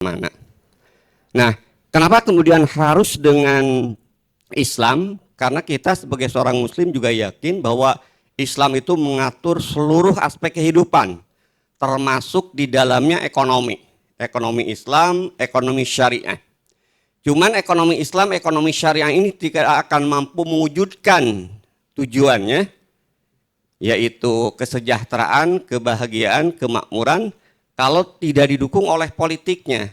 mana. Nah, kenapa kemudian harus dengan Islam? Karena kita sebagai seorang muslim juga yakin bahwa Islam itu mengatur seluruh aspek kehidupan, termasuk di dalamnya ekonomi. Ekonomi Islam, ekonomi syariah. Cuman ekonomi Islam, ekonomi syariah ini tidak akan mampu mewujudkan tujuannya, yaitu kesejahteraan, kebahagiaan, kemakmuran, kalau tidak didukung oleh politiknya.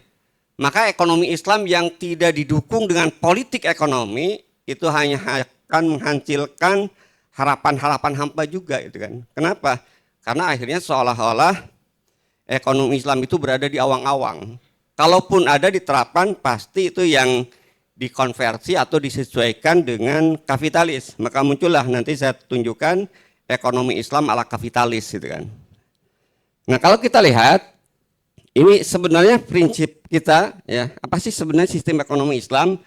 Maka ekonomi Islam yang tidak didukung dengan politik ekonomi itu hanya akan menghancurkan harapan-harapan hampa juga, itu kan. Kenapa? Karena akhirnya seolah-olah ekonomi Islam itu berada di awang-awang. Kalaupun ada diterapkan, pasti itu yang dikonversi atau disesuaikan dengan kapitalis. Maka muncullah, nanti saya tunjukkan ekonomi Islam ala kapitalis, gitu kan. Nah, kalau kita lihat ini sebenarnya prinsip kita, ya, apa sih sebenarnya sistem ekonomi Islam?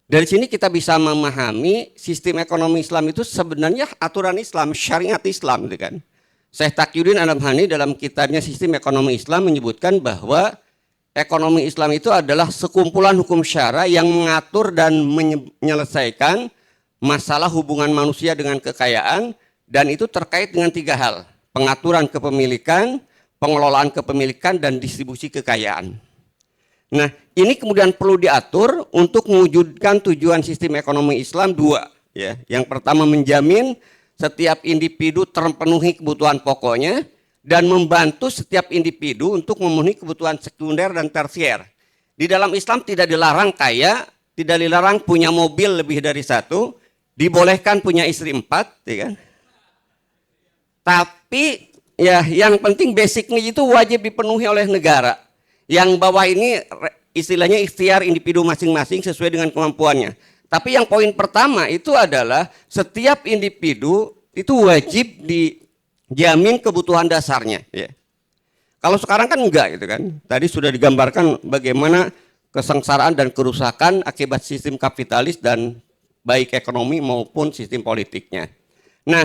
Dari sini kita bisa memahami sistem ekonomi Islam itu sebenarnya aturan Islam, syariat Islam, gitu kan. Syekh Taqiyuddin An-Nabhani dalam kitabnya Sistem Ekonomi Islam menyebutkan bahwa ekonomi Islam itu adalah sekumpulan hukum syara yang mengatur dan menyelesaikan masalah hubungan manusia dengan kekayaan, dan itu terkait dengan 3 hal: pengaturan kepemilikan, pengelolaan kepemilikan, dan distribusi kekayaan. Nah, ini kemudian perlu diatur untuk mewujudkan tujuan sistem ekonomi Islam 2. Ya. Yang pertama, menjamin setiap individu terpenuhi kebutuhan pokoknya dan membantu setiap individu untuk memenuhi kebutuhan sekunder dan tersier. Di dalam Islam tidak dilarang kaya, tidak dilarang punya mobil lebih dari 1, dibolehkan punya istri 4, ya kan? Tapi ya, yang penting basic need itu wajib dipenuhi oleh negara. Yang bawah ini istilahnya ikhtiar individu masing-masing sesuai dengan kemampuannya. Tapi yang poin pertama itu adalah setiap individu itu wajib dijamin kebutuhan dasarnya. Ya. Kalau sekarang kan enggak, gitu kan. Tadi sudah digambarkan bagaimana kesengsaraan dan kerusakan akibat sistem kapitalis dan baik ekonomi maupun sistem politiknya. Nah,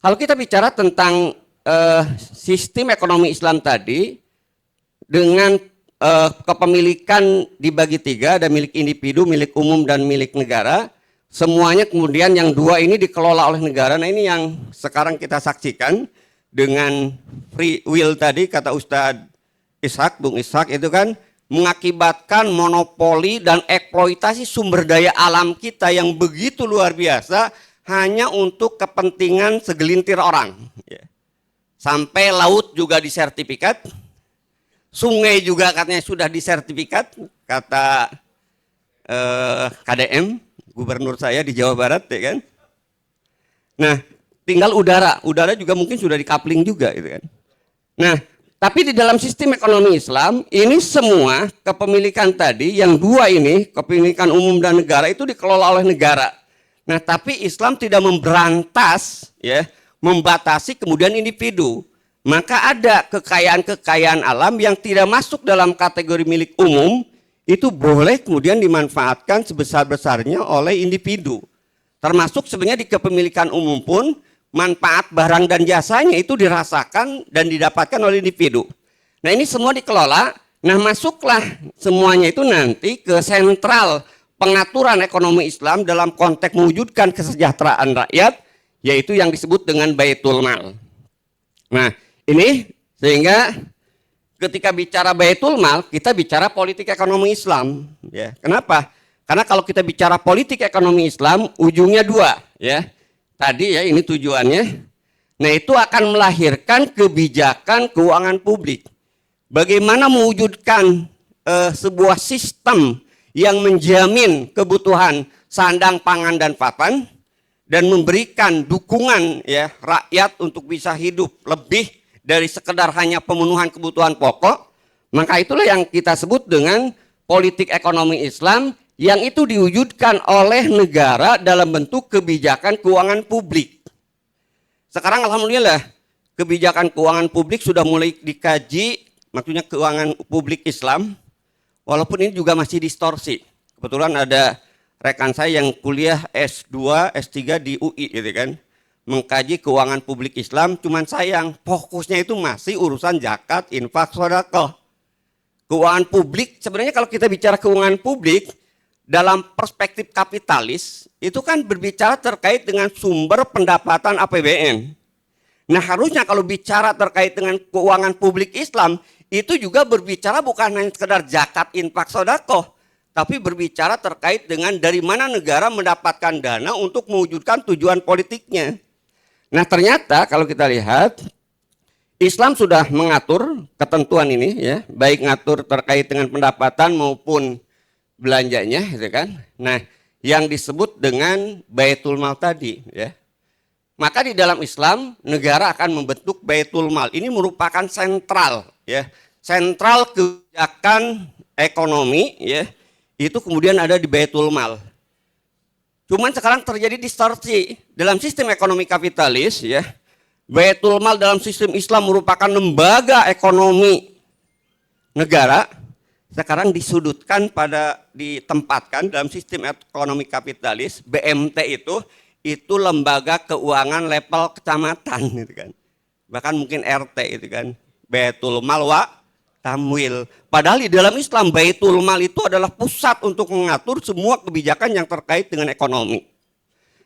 kalau kita bicara tentang sistem ekonomi Islam tadi dengan kepemilikan dibagi 3, ada milik individu, milik umum, dan milik negara. Semuanya kemudian yang 2 ini dikelola oleh negara. Nah, ini yang sekarang kita saksikan dengan free will tadi, kata Ustadz Ishak, Bung Ishak, itu kan mengakibatkan monopoli dan eksploitasi sumber daya alam kita yang begitu luar biasa hanya untuk kepentingan segelintir orang. Sampai laut juga disertifikat, sungai juga katanya sudah disertifikat, kata KDM, gubernur saya di Jawa Barat, ya kan. Nah, tinggal udara juga mungkin sudah dikapling juga, gitu kan. Nah, tapi di dalam sistem ekonomi Islam ini semua kepemilikan tadi, yang 2 ini, kepemilikan umum dan negara, itu dikelola oleh negara. Nah, tapi Islam tidak memberantas, ya, membatasi kemudian individu. Maka ada kekayaan-kekayaan alam yang tidak masuk dalam kategori milik umum, itu boleh kemudian dimanfaatkan sebesar-besarnya oleh individu. Termasuk sebenarnya di kepemilikan umum pun, manfaat barang dan jasanya itu dirasakan dan didapatkan oleh individu. Nah, ini semua dikelola. Nah, masuklah semuanya itu nanti ke sentral pengaturan ekonomi Islam dalam konteks mewujudkan kesejahteraan rakyat, yaitu yang disebut dengan Baitul Mal. Nah, ini sehingga ketika bicara Baitul Mal, kita bicara politik ekonomi Islam. Ya, kenapa? Karena kalau kita bicara politik ekonomi Islam, ujungnya 2. Ya, tadi ya ini tujuannya. Nah, itu akan melahirkan kebijakan keuangan publik. Bagaimana mewujudkan sebuah sistem yang menjamin kebutuhan sandang, pangan, dan papan, dan memberikan dukungan, ya, rakyat untuk bisa hidup lebih dari sekedar hanya pemenuhan kebutuhan pokok. Maka itulah yang kita sebut dengan politik ekonomi Islam, yang itu diwujudkan oleh negara dalam bentuk kebijakan keuangan publik. Sekarang alhamdulillah kebijakan keuangan publik sudah mulai dikaji, maksudnya keuangan publik Islam, walaupun ini juga masih distorsi. Kebetulan ada rekan saya yang kuliah S2, S3 di UI, gitu kan, mengkaji keuangan publik Islam, cuman sayang fokusnya itu masih urusan zakat, infak, sedekah. Keuangan publik, sebenarnya kalau kita bicara keuangan publik, dalam perspektif kapitalis, itu kan berbicara terkait dengan sumber pendapatan APBN. Nah harusnya kalau bicara terkait dengan keuangan publik Islam, itu juga berbicara bukan hanya sekedar zakat, infak, sedekah, tapi berbicara terkait dengan dari mana negara mendapatkan dana untuk mewujudkan tujuan politiknya. Nah ternyata kalau kita lihat, Islam sudah mengatur ketentuan ini ya, baik ngatur terkait dengan pendapatan maupun belanjanya gitu kan. Nah, yang disebut dengan Baitul Mal tadi ya. Maka di dalam Islam negara akan membentuk Baitul Mal. Ini merupakan sentral ya. Sentral kebijakan ekonomi ya. Itu kemudian ada di Baitul Mal. Cuman sekarang terjadi distorsi dalam sistem ekonomi kapitalis ya. Baitul Mal dalam sistem Islam merupakan lembaga ekonomi negara, sekarang disudutkan ditempatkan dalam sistem ekonomi kapitalis. BMT itu lembaga keuangan level kecamatan gitu kan. Bahkan mungkin RT itu kan. Baitul Mal wa Tamwil. Padahal di dalam Islam Baitul Mal itu adalah pusat untuk mengatur semua kebijakan yang terkait dengan ekonomi.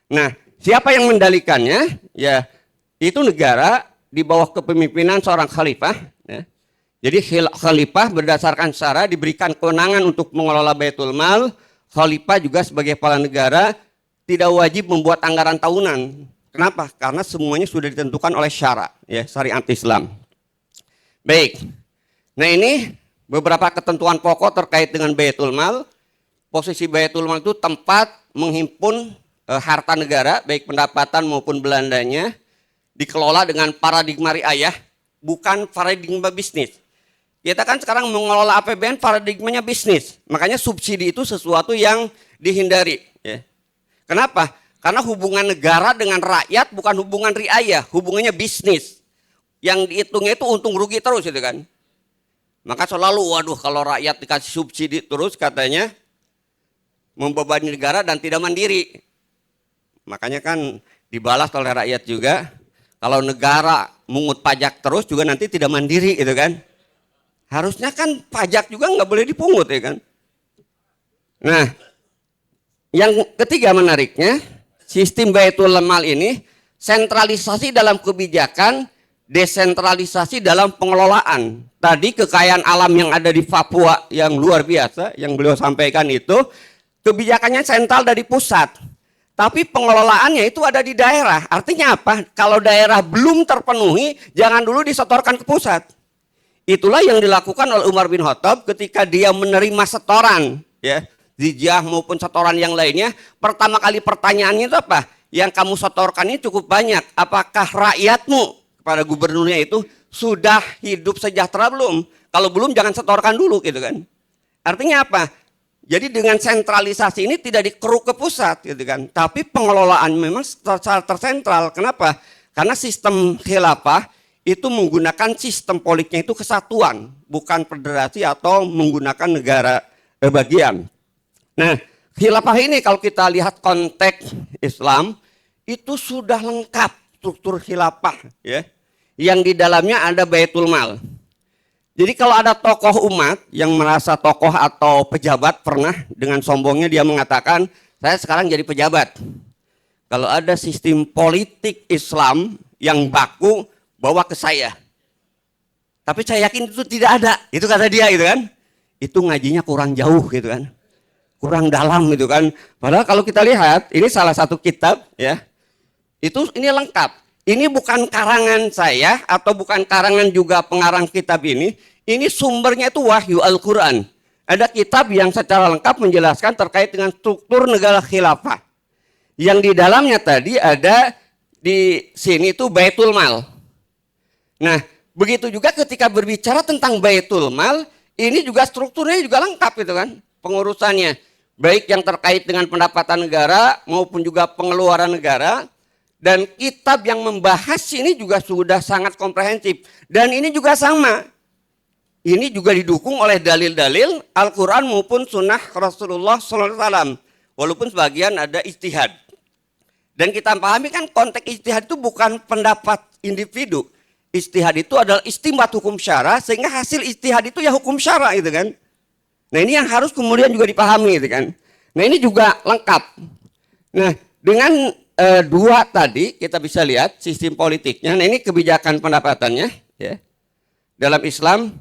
Nah, siapa yang mendalikannya? Ya, itu negara di bawah kepemimpinan seorang khalifah ya. Jadi khalifah berdasarkan syara diberikan kewenangan untuk mengelola Baitul Mal. Khalifah juga sebagai kepala negara tidak wajib membuat anggaran tahunan. Kenapa? Karena semuanya sudah ditentukan oleh syara ya, syariat Islam. Baik. Nah, ini beberapa ketentuan pokok terkait dengan Baitul Mal. Posisi Baitul Mal itu tempat menghimpun harta negara baik pendapatan maupun belandanya. Dikelola dengan paradigma riayah, bukan paradigma bisnis. Kita kan sekarang mengelola APBN paradigmanya bisnis. Makanya subsidi itu sesuatu yang dihindari. Ya. Kenapa? Karena hubungan negara dengan rakyat bukan hubungan riayah, hubungannya bisnis. Yang dihitungnya itu untung rugi terus itu kan. Maka selalu waduh kalau rakyat dikasih subsidi terus katanya membebani negara dan tidak mandiri. Makanya kan dibalas oleh rakyat juga. Kalau negara mungut pajak terus juga nanti tidak mandiri gitu kan. Harusnya kan pajak juga nggak boleh dipungut ya kan. Nah, yang ketiga menariknya, sistem Baitul Mal ini sentralisasi dalam kebijakan, desentralisasi dalam pengelolaan. Tadi kekayaan alam yang ada di Papua yang luar biasa, yang beliau sampaikan itu, kebijakannya sentral dari pusat. Tapi pengelolaannya itu ada di daerah. Artinya apa? Kalau daerah belum terpenuhi, jangan dulu disetorkan ke pusat. Itulah yang dilakukan oleh Umar bin Khattab ketika dia menerima setoran, ya, zizyah maupun setoran yang lainnya. Pertama kali pertanyaannya itu apa? Yang kamu setorkan ini cukup banyak. Apakah rakyatmu kepada gubernurnya itu sudah hidup sejahtera belum? Kalau belum jangan setorkan dulu gitu kan. Artinya apa? Jadi dengan sentralisasi ini tidak dikeruk ke pusat gitu kan. Tapi pengelolaan memang secara tersentral. Kenapa? Karena sistem khilafah itu menggunakan sistem politiknya itu kesatuan, bukan federasi atau menggunakan negara bagian. Nah, khilafah ini kalau kita lihat konteks Islam itu sudah lengkap struktur khilafah ya. Yang di dalamnya ada Baitul Mal. Jadi kalau ada tokoh umat yang merasa tokoh atau pejabat pernah dengan sombongnya dia mengatakan, saya sekarang jadi pejabat. Kalau ada sistem politik Islam yang baku, bawa ke saya. Tapi saya yakin itu tidak ada. Itu kata dia gitu kan. Itu ngajinya kurang jauh gitu kan. Kurang dalam gitu kan. Padahal kalau kita lihat, ini salah satu kitab ya. Ini lengkap. Ini bukan karangan saya atau bukan karangan juga pengarang kitab ini. Ini sumbernya itu Wahyu Al-Quran. Ada kitab yang secara lengkap menjelaskan terkait dengan struktur negara khilafah. Yang di dalamnya tadi ada di sini itu Baitul Mal. Nah, begitu juga ketika berbicara tentang Baitul Mal, ini juga strukturnya juga lengkap gitu kan. Pengurusannya. Baik yang terkait dengan pendapatan negara maupun juga pengeluaran negara. Dan kitab yang membahas ini juga sudah sangat komprehensif. Dan ini juga sama. Ini juga didukung oleh dalil-dalil Al-Quran maupun sunnah Rasulullah SAW. Walaupun sebagian ada ijtihad. Dan kita pahami kan konteks ijtihad itu bukan pendapat individu. Ijtihad itu adalah istimbat hukum syara, sehingga hasil ijtihad itu ya hukum syara gitu kan. Nah ini yang harus kemudian juga dipahami gitu kan. Nah ini juga lengkap. Nah dengan dua tadi kita bisa lihat sistem politiknya. Nah ini kebijakan pendapatannya ya. Dalam Islam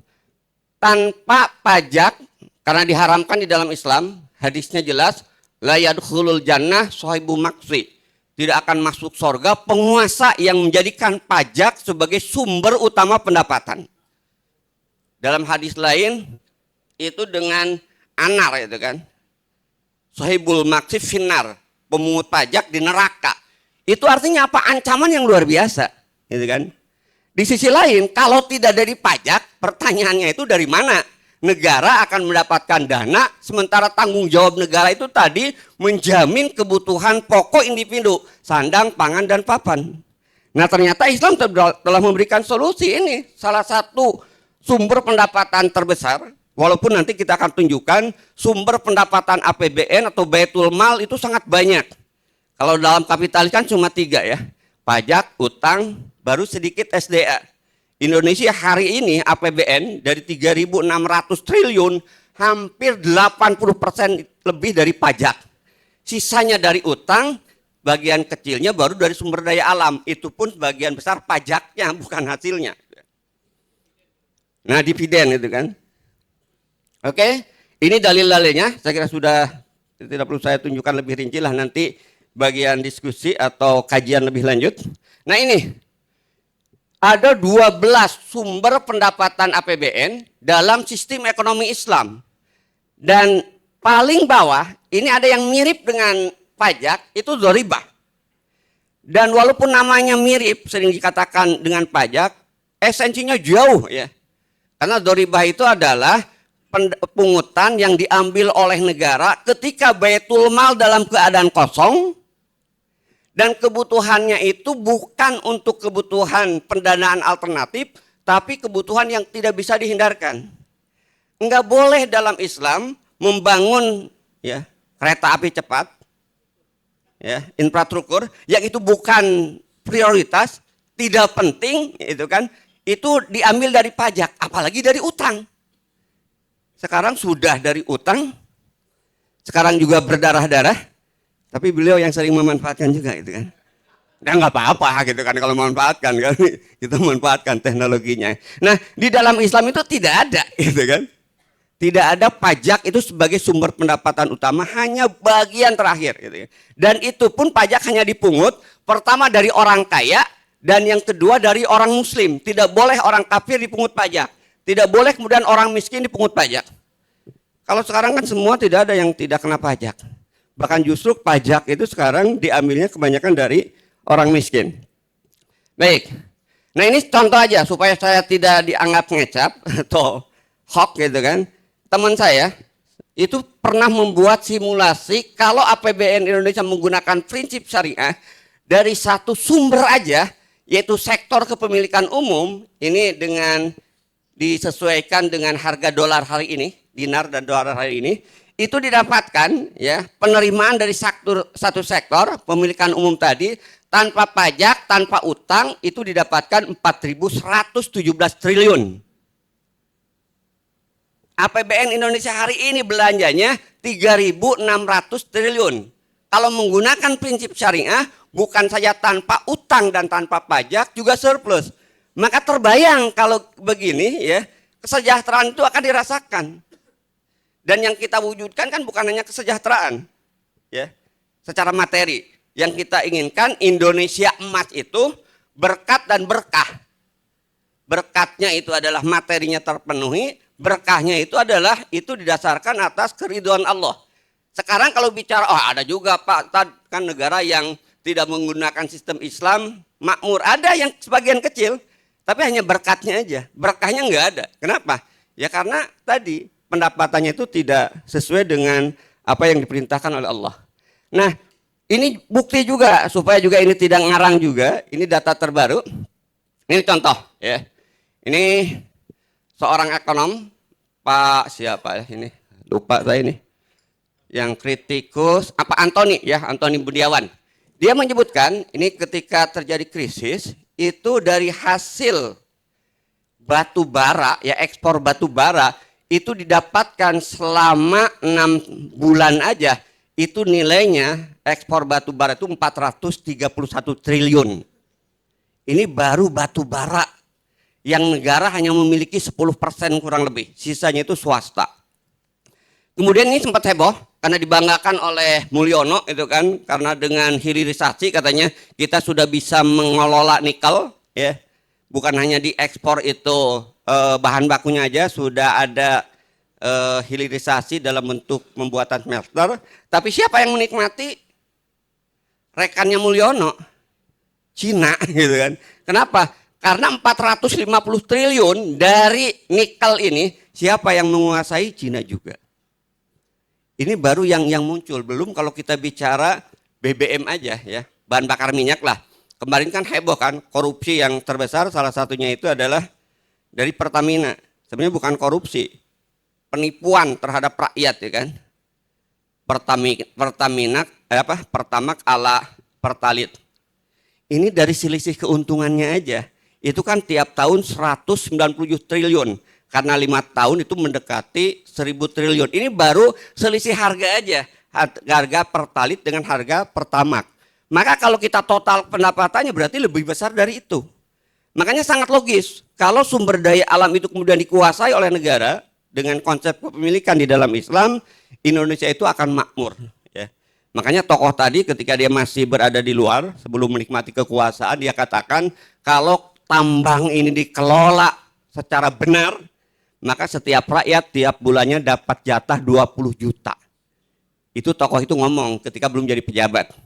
tanpa pajak, karena diharamkan di dalam Islam, hadisnya jelas, la yadkhulul jannah sahibu maksi. Tidak akan masuk surga penguasa yang menjadikan pajak sebagai sumber utama pendapatan. Dalam hadis lain itu dengan anar itu kan. Sahibul maksi finnar, pemungut pajak di neraka. Itu artinya apa? Ancaman yang luar biasa, gitu kan? Di sisi lain, kalau tidak dari pajak, pertanyaannya itu dari mana? Negara akan mendapatkan dana, sementara tanggung jawab negara itu tadi menjamin kebutuhan pokok individu, sandang, pangan, dan papan. Nah ternyata Islam telah memberikan solusi ini. Salah satu sumber pendapatan terbesar, walaupun nanti kita akan tunjukkan sumber pendapatan APBN atau Baitul Mal itu sangat banyak. Kalau dalam kapitalis kan cuma 3 ya, pajak, utang, baru sedikit SDA. Indonesia hari ini APBN dari 3.600 triliun hampir 80% lebih dari pajak. Sisanya dari utang, bagian kecilnya baru dari sumber daya alam. Itu pun bagian besar pajaknya bukan hasilnya. Nah dividen itu kan. Oke, ini dalil-dalilnya saya kira sudah tidak perlu saya tunjukkan lebih rinci lah nanti bagian diskusi atau kajian lebih lanjut. Nah ini ada 12 sumber pendapatan APBN dalam sistem ekonomi Islam. Dan paling bawah, ini ada yang mirip dengan pajak, itu dzaribah. Dan walaupun namanya mirip, sering dikatakan dengan pajak, esensinya jauh ya. Karena dzaribah itu adalah pungutan yang diambil oleh negara ketika Baitul Mal dalam keadaan kosong, dan kebutuhannya itu bukan untuk kebutuhan pendanaan alternatif, tapi kebutuhan yang tidak bisa dihindarkan. Enggak boleh dalam Islam membangun ya kereta api cepat, ya infrastruktur yang itu bukan prioritas, tidak penting, itu kan, itu diambil dari pajak, apalagi dari utang. Sekarang sudah dari utang, sekarang juga berdarah-darah. Tapi beliau yang sering memanfaatkan juga itu kan. Dan nggak apa-apa gitu kan kalau memanfaatkan kan. Kita memanfaatkan teknologinya. Nah di dalam Islam itu tidak ada gitu kan. Tidak ada pajak itu sebagai sumber pendapatan utama, hanya bagian terakhir gitu kan. Dan itu pun pajak hanya dipungut pertama dari orang kaya dan yang kedua dari orang muslim. Tidak boleh orang kafir dipungut pajak. Tidak boleh kemudian orang miskin dipungut pajak. Kalau sekarang kan semua tidak ada yang tidak kena pajak. Bahkan justru pajak itu sekarang diambilnya kebanyakan dari orang miskin. Baik, nah ini contoh aja supaya saya tidak dianggap ngecap atau hoax gitu kan. Teman saya itu pernah membuat simulasi kalau APBN Indonesia menggunakan prinsip syariah dari satu sumber aja, yaitu sektor kepemilikan umum, ini dengan disesuaikan dengan harga dolar hari ini, dinar dan dolar hari ini, itu didapatkan ya penerimaan dari satu sektor pemilikan umum tadi tanpa pajak, tanpa utang itu didapatkan 4.117 triliun. APBN Indonesia hari ini belanjanya 3.600 triliun. Kalau menggunakan prinsip syariah bukan saja tanpa utang dan tanpa pajak juga surplus. Maka terbayang kalau begini ya, kesejahteraan itu akan dirasakan. Dan yang kita wujudkan kan bukan hanya kesejahteraan, ya, secara materi. Yang kita inginkan Indonesia emas itu berkat dan berkah. Berkatnya itu adalah materinya terpenuhi, berkahnya itu adalah itu didasarkan atas keridhaan Allah. Sekarang kalau bicara, oh ada juga Pak, kan negara yang tidak menggunakan sistem Islam makmur, ada yang sebagian kecil, tapi hanya berkatnya aja, berkahnya nggak ada. Kenapa? Ya karena tadi pendapatannya itu tidak sesuai dengan apa yang diperintahkan oleh Allah. Nah, ini bukti juga supaya juga ini tidak ngarang juga. Ini data terbaru. Ini contoh ya. Ini seorang ekonom, Pak siapa ya ini? Lupa saya ini. Yang kritikus apa Antoni ya, Antoni Budiawan. Dia menyebutkan ini ketika terjadi krisis itu dari hasil batu bara, ya ekspor batu bara itu didapatkan selama 6 bulan aja, itu nilainya ekspor batu bara itu 431 triliun. Ini baru batu bara yang negara hanya memiliki 10% kurang lebih, sisanya itu swasta. Kemudian ini sempat heboh karena dibanggakan oleh Mulyono itu kan, karena dengan hilirisasi katanya kita sudah bisa mengelola nikel ya. Bukan hanya diekspor itu bahan bakunya aja, sudah ada hilirisasi dalam bentuk pembuatan smelter. Tapi siapa yang menikmati? Rekannya Mulyono, Cina gitu kan. Kenapa? Karena 450 triliun dari nikel ini siapa yang menguasai? Cina juga. Ini baru yang muncul, belum kalau kita bicara BBM aja ya, bahan bakar minyak lah. Kemarin kan heboh kan, korupsi yang terbesar salah satunya itu adalah dari Pertamina. Sebenarnya bukan korupsi, penipuan terhadap rakyat ya kan. Pertamina Pertamax ala Pertalit. Ini dari selisih keuntungannya aja, itu kan tiap tahun 197 triliun. Karena 5 tahun itu mendekati 1000 triliun. Ini baru selisih harga aja. Harga Pertalit dengan harga Pertamax. Maka kalau kita total pendapatannya berarti lebih besar dari itu. Makanya sangat logis. Kalau sumber daya alam itu kemudian dikuasai oleh negara dengan konsep kepemilikan di dalam Islam, Indonesia itu akan makmur. Ya. Makanya tokoh tadi ketika dia masih berada di luar, sebelum menikmati kekuasaan, dia katakan kalau tambang ini dikelola secara benar, maka setiap rakyat tiap bulannya dapat jatah 20 juta. Itu tokoh itu ngomong ketika belum jadi pejabat.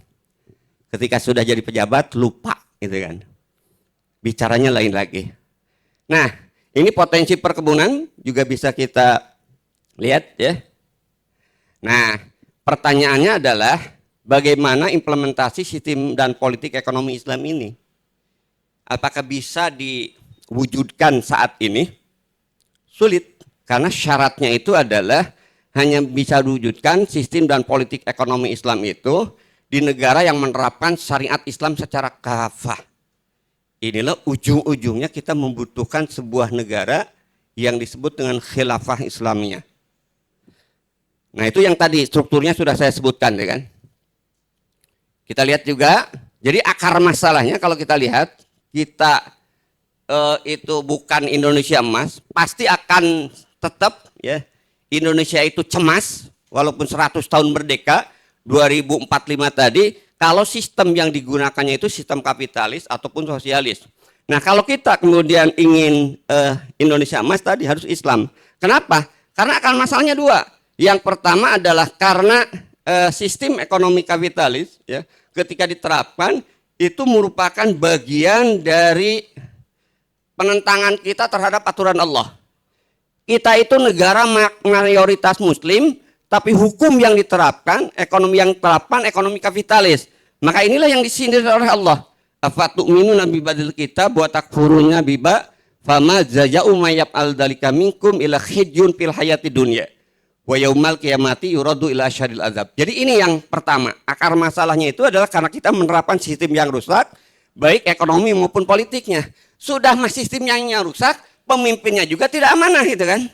Ketika sudah jadi pejabat lupa gitu kan. Bicaranya lain lagi. Nah, ini potensi perkebunan juga bisa kita lihat ya. Nah, pertanyaannya adalah bagaimana implementasi sistem dan politik ekonomi Islam ini? Apakah bisa diwujudkan saat ini? Sulit, karena syaratnya itu adalah hanya bisa diwujudkan sistem dan politik ekonomi Islam itu di negara yang menerapkan syariat Islam secara kafah. Inilah ujung-ujungnya kita membutuhkan sebuah negara yang disebut dengan khilafah Islamiyah. Nah itu yang tadi strukturnya sudah saya sebutkan ya kan. Kita lihat juga, jadi akar masalahnya kalau kita lihat, kita itu bukan Indonesia emas, pasti akan tetap ya Indonesia itu cemas walaupun 100 tahun merdeka 2045 tadi, kalau sistem yang digunakannya itu sistem kapitalis ataupun sosialis. Nah kalau kita kemudian ingin Indonesia emas tadi harus Islam. Kenapa? Karena akan masalahnya dua. Yang pertama adalah karena sistem ekonomi kapitalis ya ketika diterapkan itu merupakan bagian dari penentangan kita terhadap aturan Allah. Kita itu negara mayoritas muslim, tapi hukum yang diterapkan, ekonomi yang diterapkan, ekonomi kapitalis. Maka inilah yang disindir oleh Allah. Afatu'minuna bi badil kitab wa takfuruna biba fama jaza'u may yaf'al dzalika minkum ila khizyun fil hayati dunya wa yaumal qiyamati yuradu ila asyadil azab. Jadi ini yang pertama, akar masalahnya itu adalah karena kita menerapkan sistem yang rusak, baik ekonomi maupun politiknya. Sudah sistemnya yang rusak, pemimpinnya juga tidak amanah gitu kan.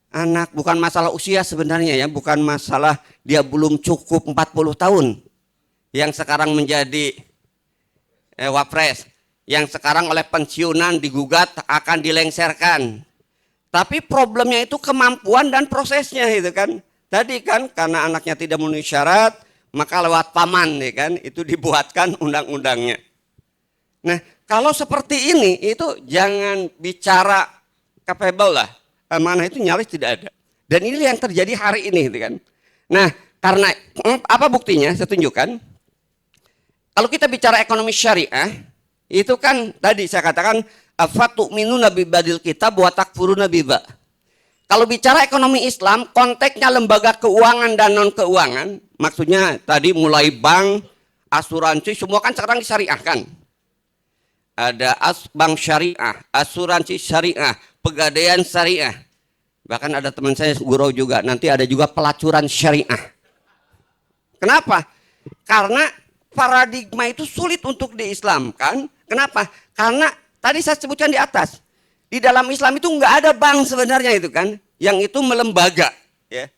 Anak bukan masalah usia sebenarnya ya, bukan masalah dia belum cukup 40 tahun. Yang sekarang menjadi wapres, yang sekarang oleh pensiunan digugat akan dilengsarkan. Tapi problemnya itu kemampuan dan prosesnya gitu kan. Tadi kan karena anaknya tidak memenuhi syarat, maka lewat paman ya kan, itu dibuatkan undang-undangnya. Nah, kalau seperti ini itu jangan bicara capable lah. Amanah itu nyaris tidak ada. Dan ini yang terjadi hari ini gitu kan. Nah, karena apa buktinya? Saya tunjukkan. Kalau kita bicara ekonomi syariah, itu kan tadi saya katakan afatu'minuna bi badil kitab wa takfuruna biba. Kalau bicara ekonomi Islam, konteksnya lembaga keuangan dan non keuangan, maksudnya tadi mulai bank, asuransi, semua kan sekarang disyariahkan. Ada bank syariah, asuransi syariah, pegadaian syariah. Bahkan ada teman saya guru juga, nanti ada juga pelacuran syariah. Kenapa? Karena paradigma itu sulit untuk diislamkan. Kenapa? Karena tadi saya sebutkan di atas. Di dalam Islam itu nggak ada bank sebenarnya itu kan, yang itu melembaga. Ya.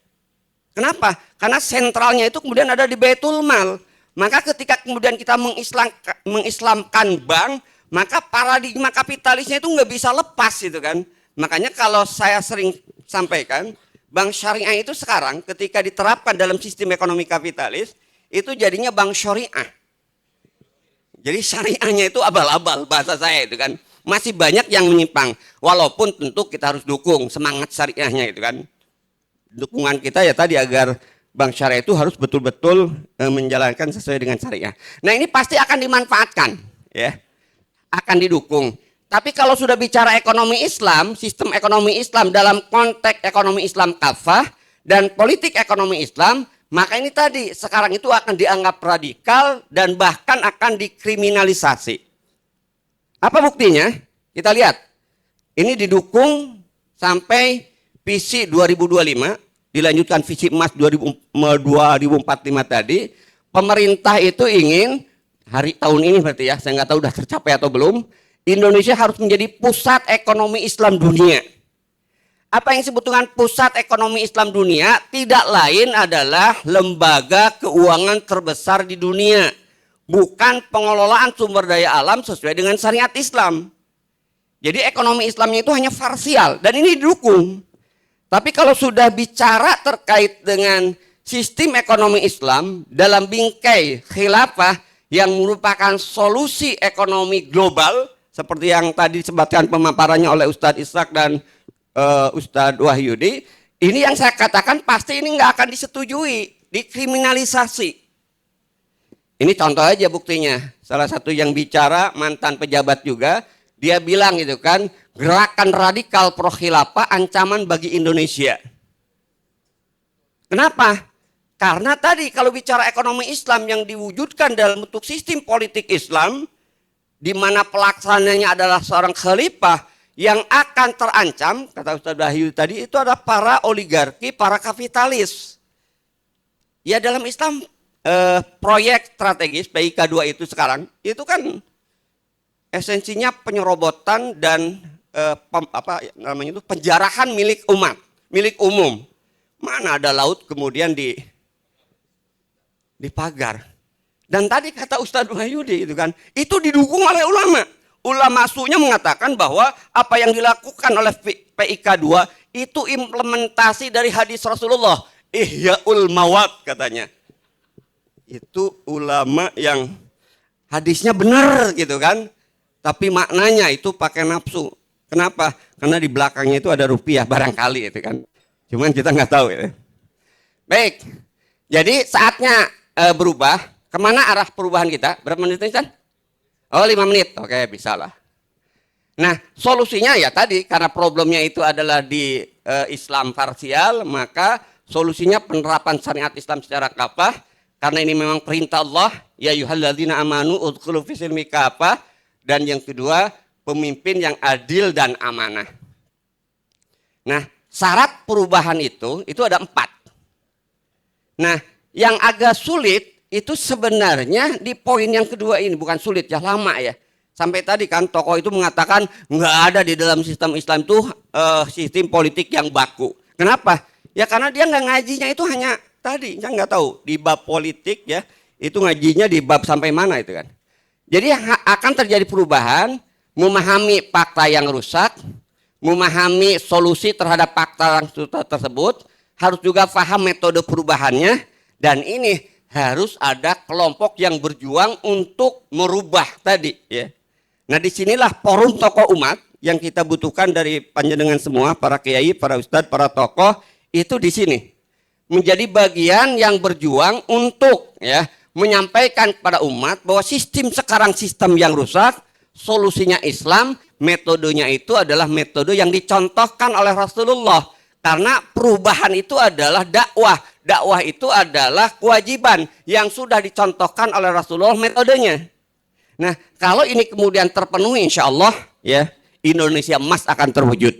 Kenapa? Karena sentralnya itu kemudian ada di Baitul Mal. Maka ketika kemudian kita mengislamkan bank, maka paradigma kapitalisnya itu nggak bisa lepas itu kan. Makanya kalau saya sering sampaikan, bank syariah itu sekarang ketika diterapkan dalam sistem ekonomi kapitalis, itu jadinya bank syariah. Jadi syariahnya itu abal-abal bahasa saya itu kan. Masih banyak yang menyimpang. Walaupun tentu kita harus dukung semangat syariahnya itu kan. Dukungan kita ya tadi agar bank syariah itu harus betul-betul menjalankan sesuai dengan syariah. Nah ini pasti akan dimanfaatkan. Ya, akan didukung. Tapi kalau sudah bicara ekonomi Islam, sistem ekonomi Islam dalam konteks ekonomi Islam kafah dan politik ekonomi Islam, maka ini tadi sekarang itu akan dianggap radikal dan bahkan akan dikriminalisasi. Apa buktinya? Kita lihat. Ini didukung sampai visi 2025, dilanjutkan visi emas 2045 tadi. Pemerintah itu ingin tahun ini berarti ya, saya nggak tahu udah tercapai atau belum, Indonesia harus menjadi pusat ekonomi Islam dunia. Apa yang disebut dengan pusat ekonomi Islam dunia tidak lain adalah lembaga keuangan terbesar di dunia. Bukan pengelolaan sumber daya alam sesuai dengan syariat Islam. Jadi ekonomi Islamnya itu hanya parsial dan ini didukung. Tapi kalau sudah bicara terkait dengan sistem ekonomi Islam dalam bingkai khilafah yang merupakan solusi ekonomi global seperti yang tadi disebutkan pemaparannya oleh Ustadz Ishak dan Ustadz Wahyudi, ini yang saya katakan pasti ini nggak akan disetujui, dikriminalisasi. Ini contoh aja buktinya. Salah satu yang bicara mantan pejabat juga, dia bilang gitu kan, gerakan radikal pro khilafah ancaman bagi Indonesia. Kenapa? Karena tadi kalau bicara ekonomi Islam yang diwujudkan dalam bentuk sistem politik Islam, di mana pelaksananya adalah seorang khalifah yang akan terancam, kata Ustaz Wahyu tadi, itu adalah para oligarki, para kapitalis. Ya dalam Islam proyek strategis PIK 2 itu sekarang itu kan esensinya penyerobotan dan penjarahan milik umat, milik umum. Mana ada laut kemudian dipagar. Dan tadi kata Ustadz Wahyudi itu kan, itu didukung oleh ulama. Ulama sunya mengatakan bahwa apa yang dilakukan oleh PIK 2 itu implementasi dari hadis Rasulullah, Ihyaul Mawad katanya. Itu ulama yang hadisnya benar gitu kan, tapi maknanya itu pakai nafsu. Kenapa? Karena di belakangnya itu ada rupiah barangkali itu kan. Cuman kita nggak tahu ya. Baik, jadi saatnya berubah. Kemana arah perubahan kita? Berapa menit ini kan? Oh 5 menit, oke bisa lah. Nah solusinya ya tadi karena problemnya itu adalah di Islam parsial, maka solusinya penerapan syariat Islam secara kafah. Karena ini memang perintah Allah, ya ayyuhalladzina amanu udkhulu fis silmi kafah, dan yang kedua pemimpin yang adil dan amanah. Nah, syarat perubahan itu ada 4. Nah, yang agak sulit itu sebenarnya di poin yang kedua ini, bukan sulit ya, lama ya. Sampai tadi kan tokoh itu mengatakan nggak ada di dalam sistem Islam itu sistem politik yang baku. Kenapa? Ya karena dia nggak ngajinya itu hanya tadi, saya nggak tahu di bab politik ya, itu ngajinya di bab sampai mana itu kan. Jadi akan terjadi perubahan, memahami fakta yang rusak, memahami solusi terhadap fakta yang tersebut, harus juga paham metode perubahannya, dan ini harus ada kelompok yang berjuang untuk merubah tadi ya. Nah disinilah forum tokoh umat yang kita butuhkan dari panjenengan semua, para kiai, para ustadz, para tokoh, itu di sini. Menjadi bagian yang berjuang untuk ya menyampaikan kepada umat bahwa sistem sekarang sistem yang rusak, solusinya Islam, metodenya itu adalah metode yang dicontohkan oleh Rasulullah. Karena perubahan itu adalah dakwah. Dakwah itu adalah kewajiban yang sudah dicontohkan oleh Rasulullah metodenya. Nah, kalau ini kemudian terpenuhi insya Allah ya, Indonesia emas akan terwujud.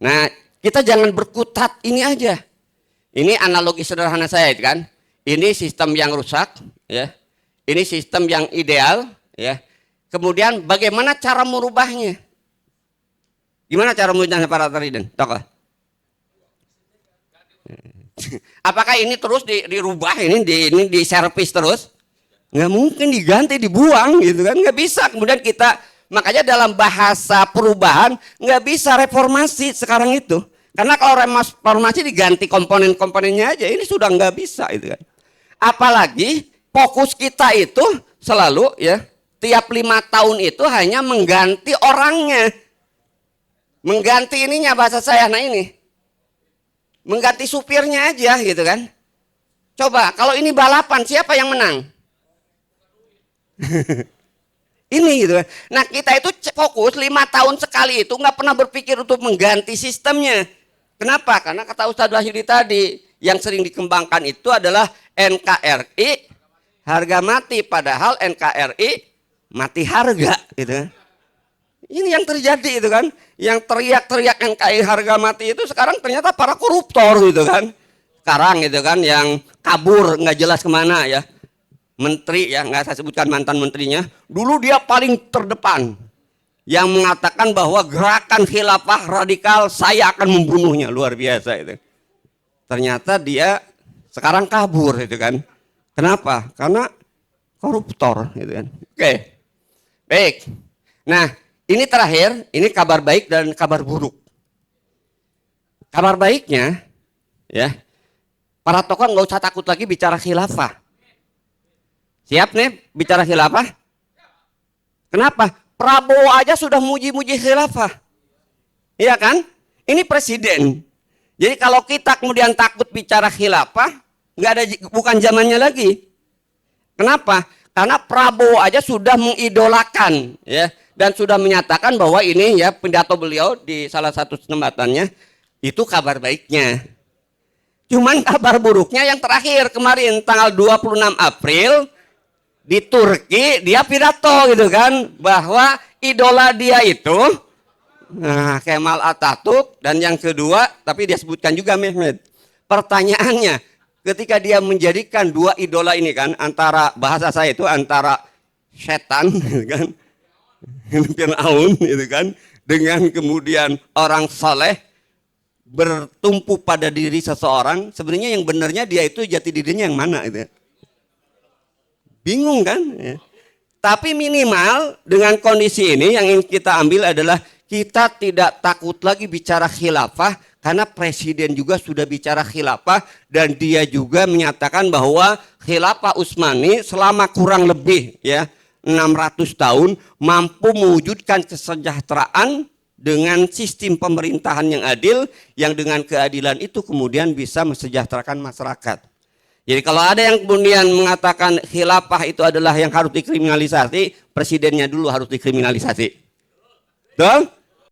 Nah, kita jangan berkutat ini aja. Ini analogi sederhana saya kan. Ini sistem yang rusak ya. Ini sistem yang ideal ya. Kemudian bagaimana cara merubahnya? Gimana cara merubahnya para Tariden? Tokoh. Apakah ini terus dirubah, ini di servis terus? Nggak mungkin diganti, dibuang gitu kan, nggak bisa. Kemudian kita, makanya dalam bahasa perubahan nggak bisa reformasi sekarang itu. Karena kalau reformasi diganti komponen-komponennya aja, ini sudah nggak bisa itu kan. Apalagi fokus kita itu selalu ya, tiap 5 tahun itu hanya mengganti orangnya. Mengganti ininya bahasa saya, nah ini. Mengganti supirnya aja gitu kan. Coba kalau ini balapan, siapa yang menang? Ini gitu kan. Nah kita itu fokus 5 tahun sekali itu nggak pernah berpikir untuk mengganti sistemnya. Kenapa? Karena kata Ustadz Wahyudi tadi, yang sering dikembangkan itu adalah NKRI harga mati, padahal NKRI mati harga gitu kan. Ini yang terjadi itu kan, yang teriak-teriak NKRI harga mati itu sekarang ternyata para koruptor gitu kan. Sekarang gitu kan, yang kabur nggak jelas kemana ya. Menteri ya, nggak saya sebutkan mantan menterinya, dulu dia paling terdepan yang mengatakan bahwa gerakan khilafah radikal saya akan membunuhnya, luar biasa itu. Ternyata dia sekarang kabur itu kan. Kenapa? Karena koruptor gitu kan. Oke. Baik. Nah, ini terakhir, ini kabar baik dan kabar buruk. Kabar baiknya ya, para tokoh nggak usah takut lagi bicara khilafah. Siap nih bicara khilafah? Kenapa? Prabowo aja sudah muji-muji khilafah. Iya kan? Ini presiden. Jadi kalau kita kemudian takut bicara khilafah, nggak ada, bukan zamannya lagi. Kenapa? Karena Prabowo aja sudah mengidolakan ya, dan sudah menyatakan bahwa ini ya, pidato beliau di salah satu kesempatannya itu kabar baiknya. Cuman kabar buruknya yang terakhir kemarin tanggal 26 April di Turki dia pidato gitu kan, bahwa idola dia itu Kemal Atatürk, dan yang kedua tapi dia sebutkan juga Mehmet. Pertanyaannya, ketika dia menjadikan dua idola ini kan, antara bahasa saya itu antara setan gitu kan, Fir'aun gitu kan, dengan kemudian orang saleh bertumpu pada diri seseorang, sebenarnya yang benarnya dia itu jati dirinya yang mana gitu. Bingung kan? Ya. Tapi minimal dengan kondisi ini yang ingin kita ambil adalah kita tidak takut lagi bicara khilafah, karena presiden juga sudah bicara khilafah dan dia juga menyatakan bahwa khilafah Utsmani selama kurang lebih ya 600 tahun mampu mewujudkan kesejahteraan dengan sistem pemerintahan yang adil, yang dengan keadilan itu kemudian bisa mesejahterakan masyarakat. Jadi kalau ada yang kemudian mengatakan khilafah itu adalah yang harus dikriminalisasi, presidennya dulu harus dikriminalisasi. Betul?